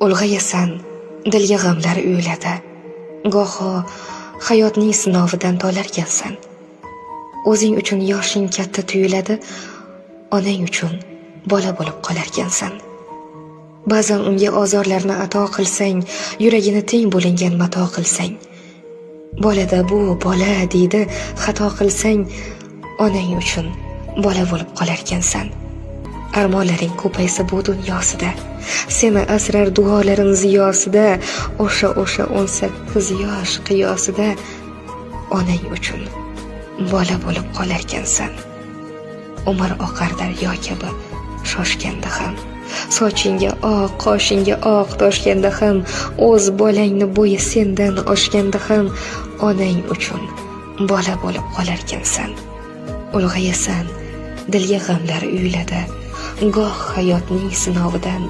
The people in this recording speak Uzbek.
Ulg'ayasan, dilga g'amlar uyuladi. Goho hayotning sinovidan tolarkansan. O'zing uchun yoshing katta tuyuladi, onang uchun bola bo'lib qolarkansan. Ba'zan unga ozorlarni ato qilsang, yuragini teng bo'lingan mato qilsang, bolada bu bola deydi, xato qilsang, onang uchun bola bo'lib qolarkansan. Armonlaring ko'paysa bu dunyosida, seni asrar duolaring ziyosida, o'sha 18 yosh qiyosida onang uchun bola bo'lib qolarkansan. Umr oqar daryo kabi shoshganda ham, sochingga oq, qoshingga oq toshganda ham, o'z bolangni bo'yi sendan oshganda ham onang uchun bola bo'lib qolarkansan. Ulg'ayasan, dilga g'amlar uyuladi. Goh hayotning sinovidan